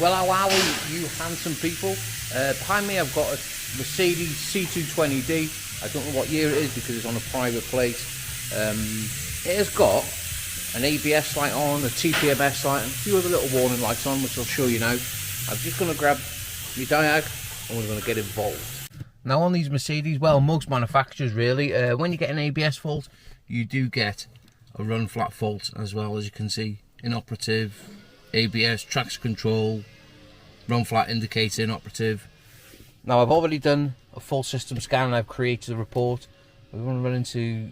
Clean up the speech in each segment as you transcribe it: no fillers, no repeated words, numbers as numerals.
Well, how are we, you handsome people? Behind me I've got a Mercedes C220D. I don't know what year it is because it's on a private plate. It has got an ABS light on, a TPMS light, and a few other little warning lights on, which I'll show you now. I'm just going to grab my diag and we're going to get involved. Now on these Mercedes, well, most manufacturers really, when you get an ABS fault, you do get a run flat fault as well, as you can see. Inoperative, ABS, traction control, run flat indicator inoperative. Now I've already done a full system scan and I've created a report. We're going to run into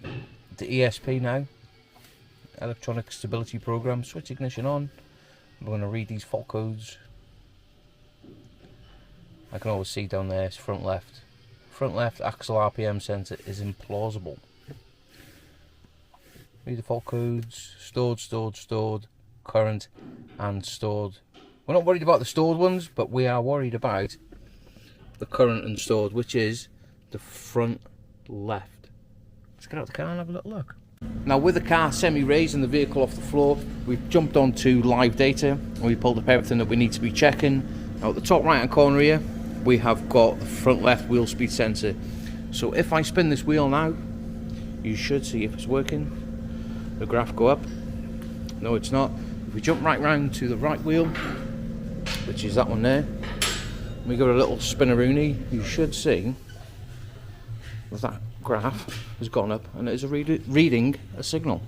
the ESP now, electronic stability program, switch ignition on. We're going to read these fault codes. I can always see down there, it's front left. Front left axle RPM sensor is implausible. Read the fault codes, stored, current and stored. We're not worried about the stored ones, but we are worried about the current and stored, which is the front left. Let's get out the car and have a little look. Now with the car semi-raised and the vehicle off the floor, we've jumped onto live data and we pulled up everything that we need to be checking. Now at the top right hand corner here, we have got the front left wheel speed sensor. So if I spin this wheel now, you should see if it's working. The graph go up. No, it's not. If we jump right round to the right wheel, which is that one there, we give it a little spinneroonie, you should see that graph has gone up and it is reading a signal.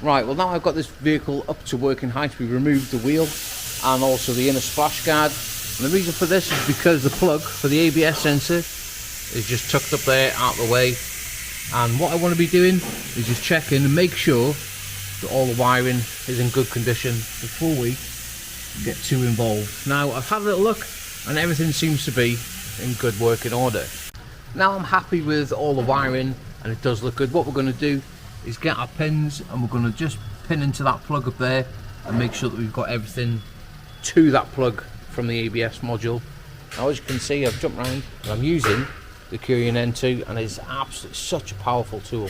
Right, well now I've got this vehicle up to working height. We removed the wheel and also the inner splash guard. And the reason for this is because the plug for the ABS sensor is just tucked up there out of the way. And what I want to be doing is just checking and make sure that all the wiring is in good condition before we get too involved. Now I've had a little look and everything seems to be in good working order. Now I'm happy with all the wiring and it does look good. What we're going to do is get our pins and we're going to just pin into that plug up there and make sure that we've got everything to that plug from the ABS module. Now as you can see, I've jumped around and I'm using the Curion N2 and it's absolutely such a powerful tool.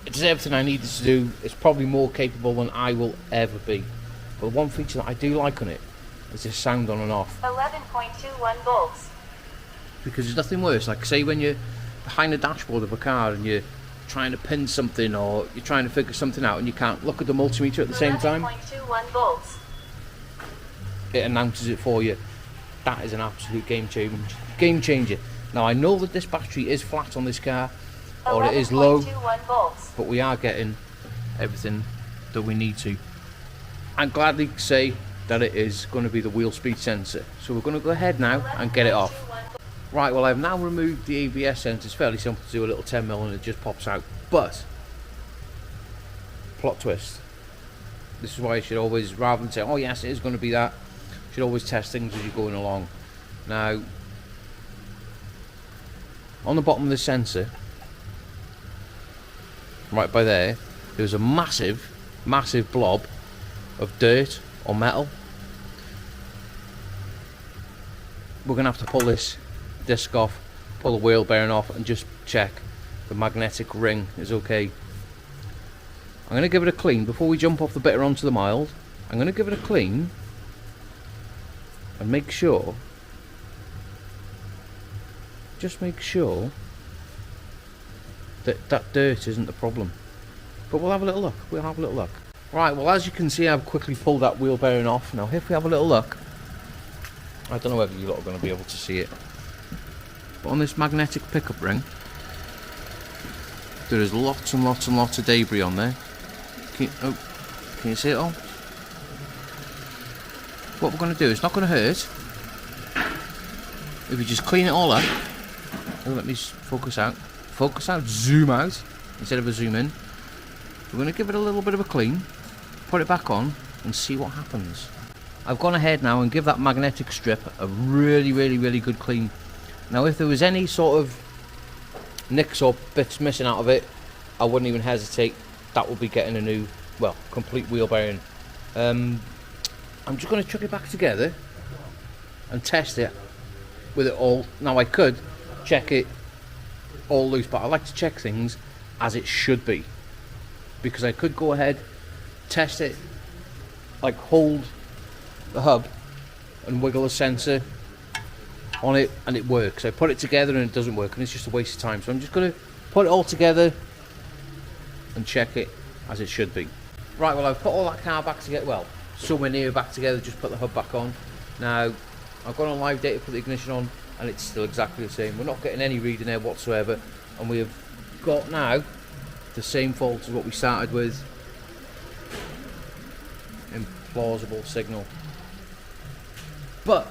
It does everything I needed to do. It's probably more capable than I will ever be. But one feature that I do like on it is this sound on and off. 11.21 volts. Because there's nothing worse, like say when you're behind the dashboard of a car and you're trying to pin something or you're trying to figure something out and you can't look at the multimeter at the same time. 11.21 volts. It announces it for you. That is an absolute game changer. Now I know that this battery is flat on this car, or it is low, volts. but we are getting everything that we need to. I'm gladly say that it is going to be the wheel speed sensor. So we're going to go ahead now and get it off. Right, well I've now removed the ABS sensor. It's fairly simple to do, a little 10mm and it just pops out. But, plot twist. This is why you should always, rather than say, oh yes it is going to be that, you should always test things as you're going along. Now, on the bottom of the sensor, right by there's a massive blob of dirt or metal. We're going to have to pull this disc off, pull the wheel bearing off and just check the magnetic ring is okay. I'm going to give it a clean before we jump off the bitter onto the mild. I'm going to give it a clean and make sure, just make sure that that dirt isn't the problem. But we'll have a little look. Right, well as you can see I've quickly pulled that wheel bearing off. Now if we have a little look, I don't know whether you lot are going to be able to see it, but on this magnetic pickup ring there is lots and lots and lots of debris on there. Can you see it all? What we're going to do, it's not going to hurt if we just clean it all up. Let me focus out, zoom out instead of a zoom in. We're going to give it a little bit of a clean, put it back on and see what happens. I've gone ahead now and give that magnetic strip a really good clean. Now if there was any sort of nicks or bits missing out of it, I wouldn't even hesitate. That would be getting a new, well, complete wheel bearing. I'm just going to chuck it back together and test it with it all. Now I could check it all loose, but I like to check things as it should be, because I could go ahead, test it, like hold the hub and wiggle the sensor on it and it works. I put it together and it doesn't work and it's just a waste of time. So I'm just going to put it all together and check it as it should be. Right, well I've put all that car back together, well somewhere near back together, just put the hub back on. Now I've gone on live data, put the ignition on and it's still exactly the same. We're not getting any reading there whatsoever and we have got now the same fault as what we started with. Implausible signal. But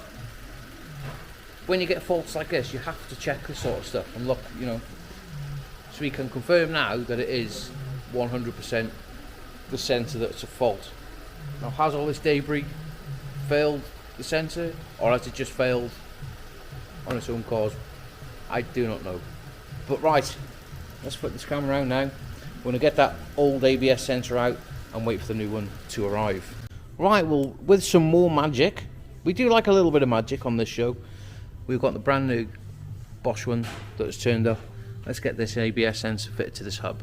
when you get faults like this, you have to check this sort of stuff and look, you know. So we can confirm now that it is 100% the sensor that's at fault. Now, has all this debris failed the sensor, or has it just failed on its own cause? I do not know. But right, let's flip this camera around now. We're going to get that old ABS sensor out and wait for the new one to arrive. Right, well, with some more magic, we do like a little bit of magic on this show. We've got the brand new Bosch one that has turned up. Let's get this ABS sensor fitted to this hub.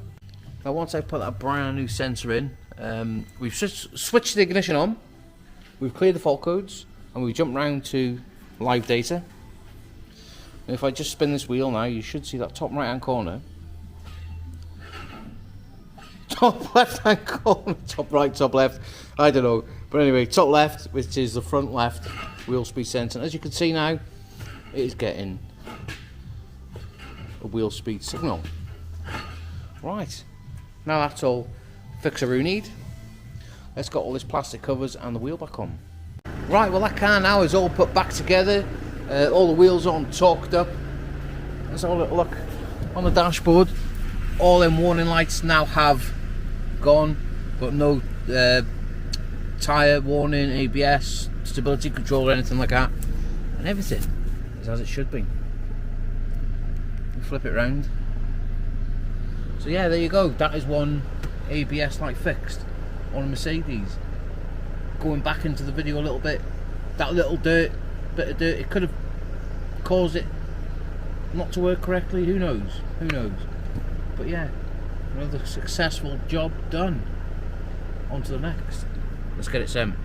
Now once I put that brand new sensor in, we've switched the ignition on, we've cleared the fault codes, and we've jumped round to live data. And if I just spin this wheel now, you should see that top right hand corner. Top left hand corner, top right, top left, I don't know. But anyway, top left, which is the front left wheel speed sensor. And as you can see now, it is getting a wheel speed signal. Right, now that's all fixaroo need. Let's get all this plastic covers and the wheel back on. Right, well that car now is all put back together. All the wheels on, torqued up. Let's have a little look on the dashboard. All them warning lights now have gone, but no tyre warning, ABS, stability control or anything like that. And everything is as it should be. We'll flip it round. So yeah, there you go. That is one ABS light fixed on a Mercedes. Going back into the video a little bit, that little bit of dirt, it could have caused it not to work correctly. Who knows? Who knows? But yeah, another successful job done. On to the next. Let's get it sent.